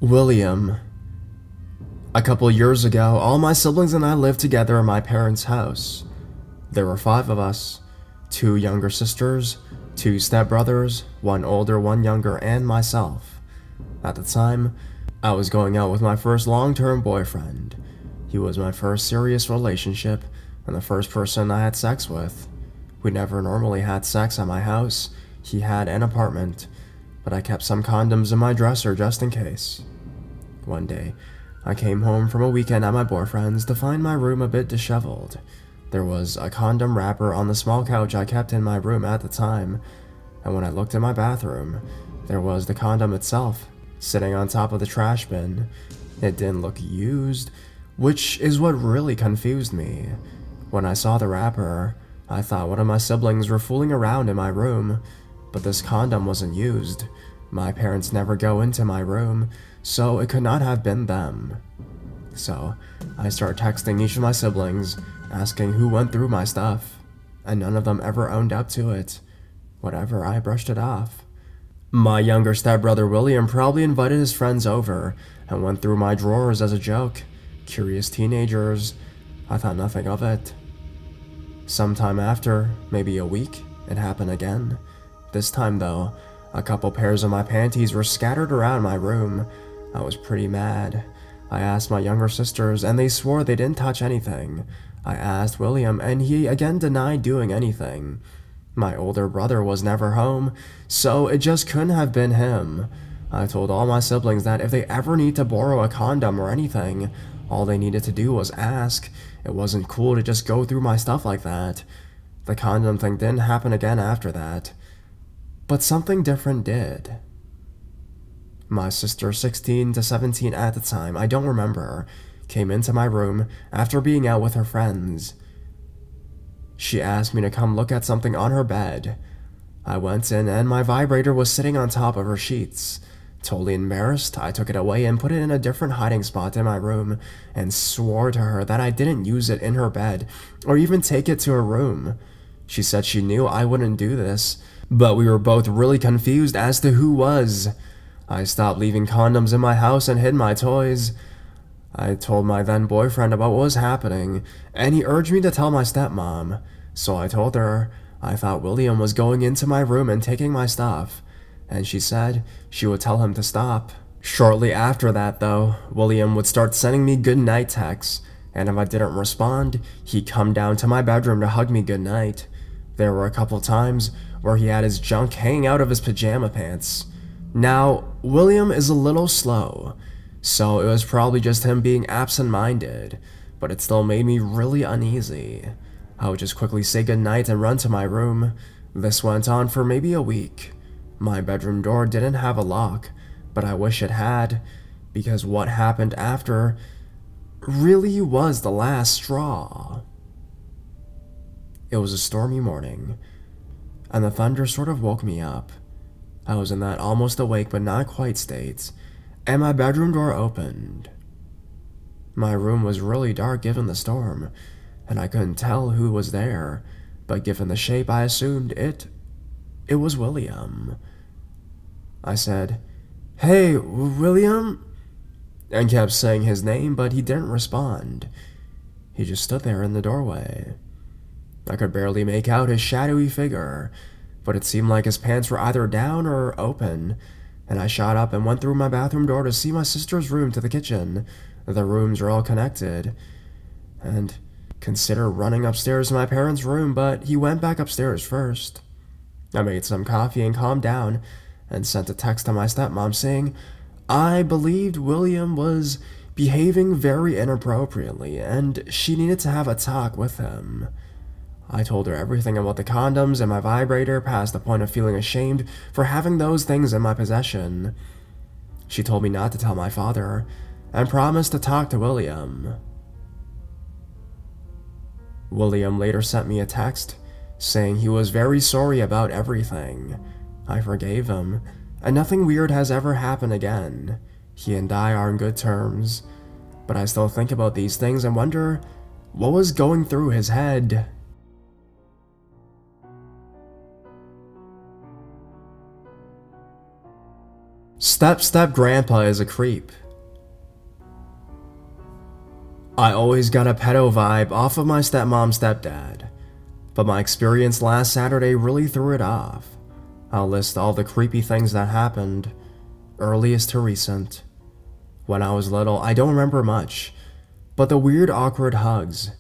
William. A couple years ago, all my siblings and I lived together in my parents' house. There were 5 of us, 2 younger sisters, 2 stepbrothers, 1 older, 1 younger, and myself. At the time, I was going out with my first long-term boyfriend. He was my first serious relationship and the first person I had sex with. We never normally had sex at my house. He had an apartment, but I kept some condoms in my dresser just in case. One day, I came home from a weekend at my boyfriend's to find my room a bit disheveled. There was a condom wrapper on the small couch I kept in my room at the time, and when I looked in my bathroom, there was the condom itself, sitting on top of the trash bin. It didn't look used, which is what really confused me. When I saw the wrapper, I thought one of my siblings were fooling around in my room, but this condom wasn't used. My parents never go into my room, so it could not have been them. So, I started texting each of my siblings, asking who went through my stuff, and none of them ever owned up to it. Whatever, I brushed it off. My younger stepbrother William probably invited his friends over and went through my drawers as a joke. Curious teenagers. I thought nothing of it. Sometime after, maybe a week, it happened again. This time though, a couple pairs of my panties were scattered around my room. I was pretty mad. I asked my younger sisters and they swore they didn't touch anything. I asked William and he again denied doing anything. My older brother was never home, so it just couldn't have been him. I told all my siblings that if they ever need to borrow a condom or anything, all they needed to do was ask. It wasn't cool to just go through my stuff like that. The condom thing didn't happen again after that. But something different did. My sister, 16 to 17 at the time, I don't remember, came into my room after being out with her friends. She asked me to come look at something on her bed. I went in and my vibrator was sitting on top of her sheets. Totally embarrassed, I took it away and put it in a different hiding spot in my room and swore to her that I didn't use it in her bed or even take it to her room. She said she knew I wouldn't do this, but we were both really confused as to who was. I stopped leaving condoms in my house and hid my toys. I told my then boyfriend about what was happening, and he urged me to tell my stepmom. So I told her I thought William was going into my room and taking my stuff, and she said she would tell him to stop. Shortly after that though, William would start sending me goodnight texts, and if I didn't respond, he'd come down to my bedroom to hug me goodnight. There were a couple times where he had his junk hanging out of his pajama pants. Now, William is a little slow, so it was probably just him being absent-minded, but it still made me really uneasy. I would just quickly say goodnight and run to my room. This went on for maybe a week. My bedroom door didn't have a lock, but I wish it had, because what happened after really was the last straw. It was a stormy morning, and the thunder sort of woke me up. I was in that almost awake but not quite state, and my bedroom door opened. My room was really dark given the storm, and I couldn't tell who was there, but given the shape I assumed it was William. I said, "Hey, William?" and kept saying his name, but he didn't respond. He just stood there in the doorway. I could barely make out his shadowy figure, but it seemed like his pants were either down or open, and I shot up and went through my bathroom door to see my sister's room to the kitchen. The rooms are all connected, and considered running upstairs to my parents' room, but he went back upstairs first. I made some coffee and calmed down, and sent a text to my stepmom saying I believed William was behaving very inappropriately, and she needed to have a talk with him. I told her everything about the condoms and my vibrator past the point of feeling ashamed for having those things in my possession. She told me not to tell my father, and promised to talk to William. William later sent me a text, saying he was very sorry about everything. I forgave him, and nothing weird has ever happened again. He and I are in good terms, but I still think about these things and wonder what was going through his head. StepGrandpa is a creep. I always got a pedo vibe off of my stepdad, but my experience last Saturday really threw it off. I'll list all the creepy things that happened, earliest to recent. When I was little, I don't remember much, but the weird awkward hugs,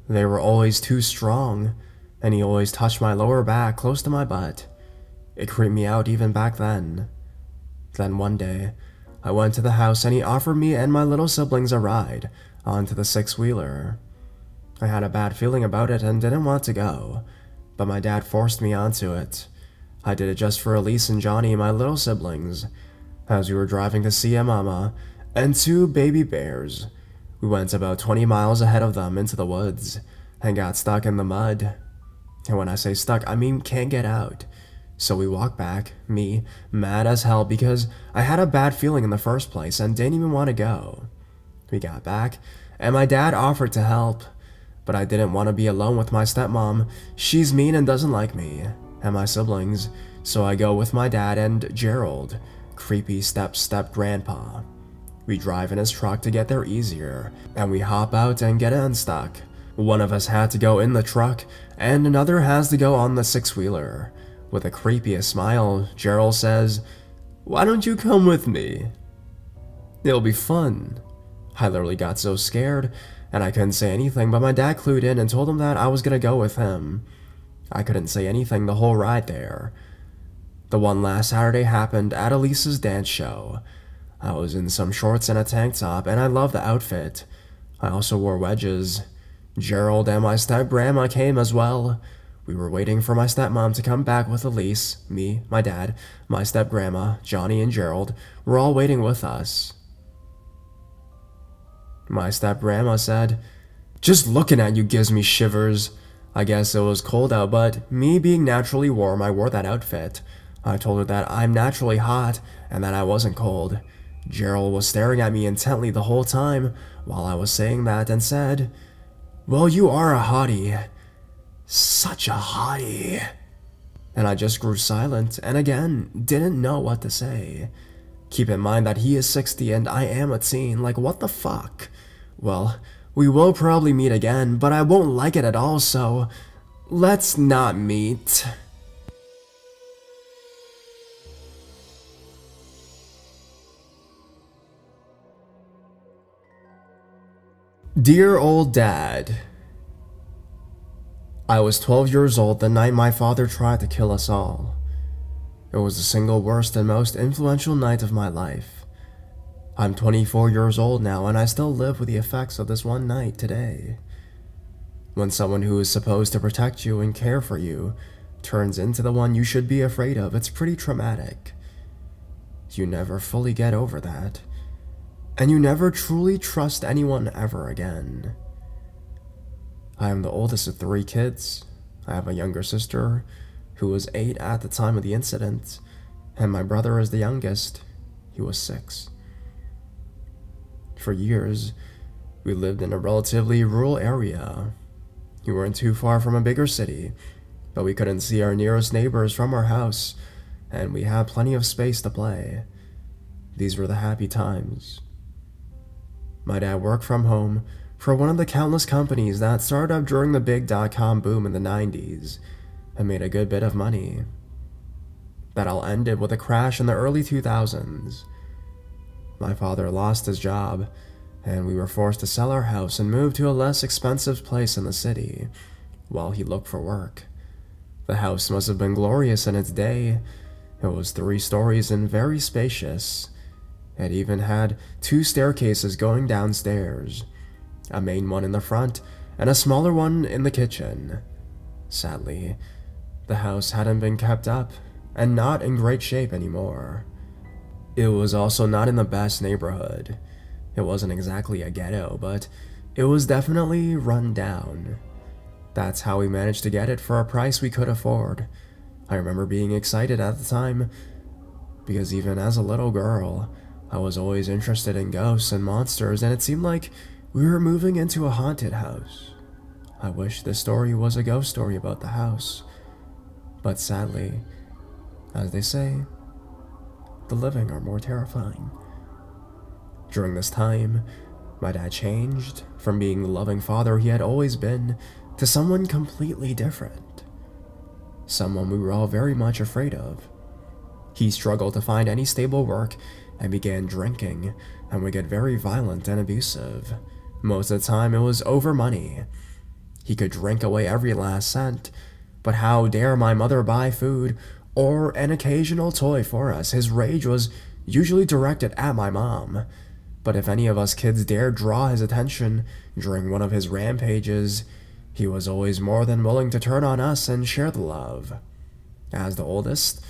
they were always too strong, and he always touched my lower back close to my butt. It creeped me out even back then. Then one day, I went to the house and he offered me and my little siblings a ride onto the six-wheeler. I had a bad feeling about it and didn't want to go, but my dad forced me onto it. I did it just for Elise and Johnny, my little siblings. As we were driving to see a mama and two baby bears, we went about 20 miles ahead of them into the woods and got stuck in the mud. And when I say stuck, I mean can't get out. So we walked back, me, mad as hell because I had a bad feeling in the first place and didn't even want to go. We got back, and my dad offered to help, but I didn't want to be alone with my stepmom. She's mean and doesn't like me, and my siblings, so I go with my dad and Gerald, creepy step-grandpa. We drive in his truck to get there easier, and we hop out and get unstuck. One of us had to go in the truck, and another has to go on the six-wheeler. With the creepiest smile, Gerald says, "Why don't you come with me? It'll be fun." I literally got so scared, and I couldn't say anything, but my dad clued in and told him that I was gonna go with him. I couldn't say anything the whole ride there. The one last Saturday happened at Elise's dance show. I was in some shorts and a tank top, and I loved the outfit. I also wore wedges. Gerald and my step-grandma came as well. We were waiting for my stepmom to come back with Elise, me, my dad, my step-grandma, Johnny, and Gerald were all waiting with us. My step-grandma said, "Just looking at you gives me shivers." I guess it was cold out, but me being naturally warm, I wore that outfit. I told her that I'm naturally hot and that I wasn't cold. Gerald was staring at me intently the whole time while I was saying that and said, "Well, you are a hottie. Such a hottie." And I just grew silent and again didn't know what to say. Keep in mind that he is 60 and I am a teen, like what the fuck? Well, we will probably meet again, but I won't like it at all, so let's not meet. Dear old dad. I was 12 years old the night my father tried to kill us all. It was the single worst and most influential night of my life. I'm 24 years old now and I still live with the effects of this one night today. When someone who is supposed to protect you and care for you turns into the one you should be afraid of, it's pretty traumatic. You never fully get over that. And you never truly trust anyone ever again. I am the oldest of 3 kids. I have a younger sister who was 8 at the time of the incident, and my brother is the youngest. He was 6. For years, we lived in a relatively rural area. We weren't too far from a bigger city, but we couldn't see our nearest neighbors from our house, and we had plenty of space to play. These were the happy times. My dad worked from home for one of the countless companies that started up during the big .com boom in the 90s and made a good bit of money. That all ended with a crash in the early 2000s. My father lost his job, and we were forced to sell our house and move to a less expensive place in the city while he looked for work. The house must have been glorious in its day. It was 3 stories and very spacious. It even had 2 staircases going downstairs, a main one in the front and a smaller one in the kitchen. Sadly, the house hadn't been kept up and not in great shape anymore. It was also not in the best neighborhood. It wasn't exactly a ghetto, but it was definitely run down. That's how we managed to get it for a price we could afford. I remember being excited at the time, because even as a little girl, I was always interested in ghosts and monsters, and it seemed like we were moving into a haunted house. I wish this story was a ghost story about the house, but sadly, as they say, the living are more terrifying. During this time, my dad changed from being the loving father he had always been to someone completely different. Someone we were all very much afraid of. He struggled to find any stable work and began drinking and would get very violent and abusive. Most of the time it was over money. He could drink away every last cent, but how dare my mother buy food or an occasional toy for us? His rage was usually directed at my mom, but if any of us kids dared draw his attention during one of his rampages, he was always more than willing to turn on us and share the love. As the oldest,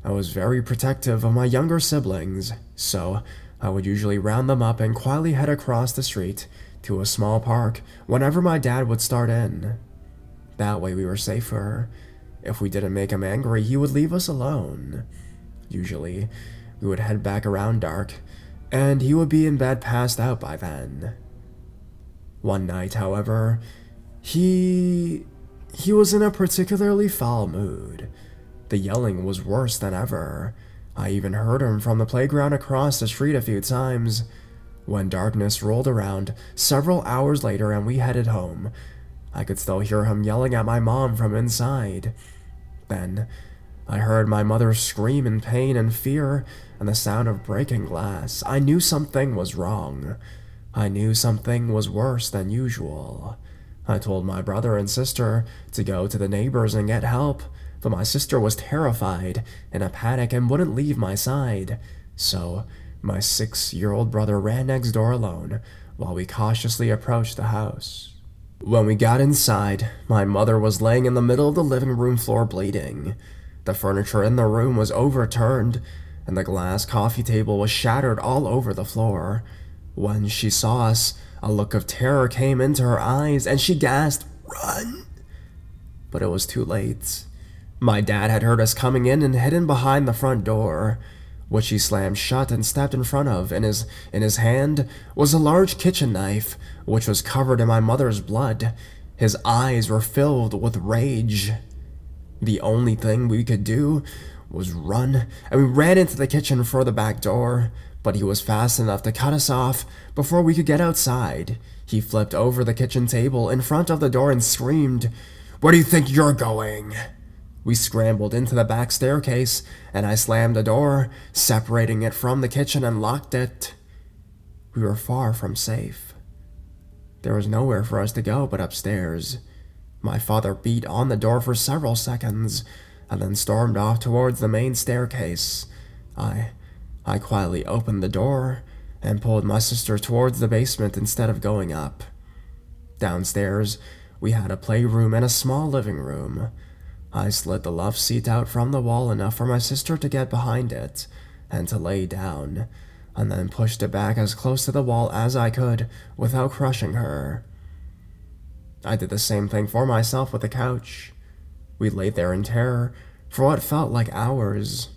I was very protective of my younger siblings, so I would usually round them up and quietly head across the street to a small park whenever my dad would start in. That way we were safer. If we didn't make him angry, he would leave us alone. Usually, we would head back around dark, and he would be in bed passed out by then. One night, however, he was in a particularly foul mood. The yelling was worse than ever. I even heard him from the playground across the street a few times. When darkness rolled around several hours later and we headed home, I could still hear him yelling at my mom from inside. Then, I heard my mother scream in pain and fear and the sound of breaking glass. I knew something was wrong. I knew something was worse than usual. I told my brother and sister to go to the neighbors and get help, but my sister was terrified, in a panic, and wouldn't leave my side. So, my 6-year-old brother ran next door alone, while we cautiously approached the house. When we got inside, my mother was laying in the middle of the living room floor bleeding. The furniture in the room was overturned, and the glass coffee table was shattered all over the floor. When she saw us, a look of terror came into her eyes, and she gasped, "Run!" But it was too late. My dad had heard us coming in and hidden behind the front door, which he slammed shut and stepped in front of. In his hand was a large kitchen knife, which was covered in my mother's blood. His eyes were filled with rage. The only thing we could do was run, and we ran into the kitchen for the back door, but he was fast enough to cut us off before we could get outside. He flipped over the kitchen table in front of the door and screamed, "Where do you think you're going?" We scrambled into the back staircase, and I slammed the door, separating it from the kitchen, and locked it. We were far from safe. There was nowhere for us to go but upstairs. My father beat on the door for several seconds, and then stormed off towards the main staircase. I quietly opened the door, and pulled my sister towards the basement instead of going up. Downstairs, we had a playroom and a small living room. I slid the love seat out from the wall enough for my sister to get behind it, and to lay down, and then pushed it back as close to the wall as I could without crushing her. I did the same thing for myself with the couch. We lay there in terror for what felt like hours.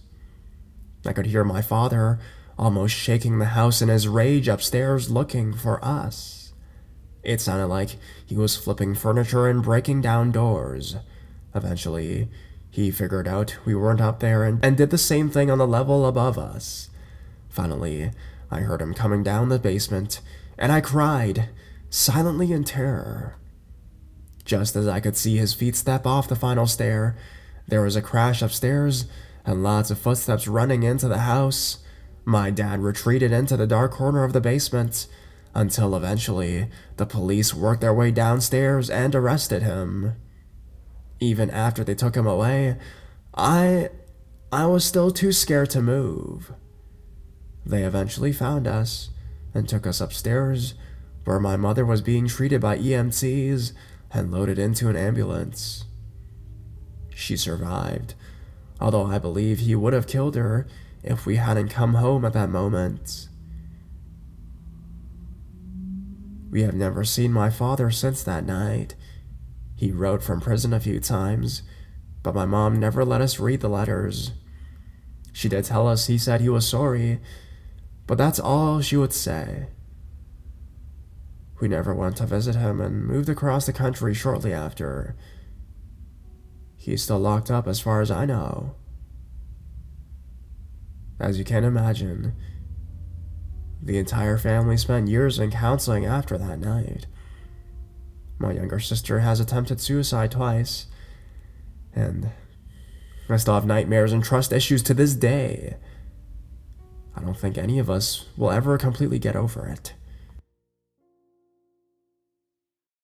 I could hear my father almost shaking the house in his rage upstairs looking for us. It sounded like he was flipping furniture and breaking down doors. Eventually, he figured out we weren't up there and did the same thing on the level above us. Finally, I heard him coming down the basement, and I cried, silently in terror. Just as I could see his feet step off the final stair, there was a crash upstairs, and lots of footsteps running into the house. My dad retreated into the dark corner of the basement, until eventually the police worked their way downstairs and arrested him. Even after they took him away, I was still too scared to move. They eventually found us and took us upstairs, where my mother was being treated by EMTs and loaded into an ambulance. She survived, although I believe he would have killed her if we hadn't come home at that moment. We have never seen my father since that night. He wrote from prison a few times, but my mom never let us read the letters. She did tell us he said he was sorry, but that's all she would say. We never went to visit him and moved across the country shortly after. He's still locked up as far as I know. As you can imagine, the entire family spent years in counseling after that night. My younger sister has attempted suicide twice, and I still have nightmares and trust issues to this day. I don't think any of us will ever completely get over it.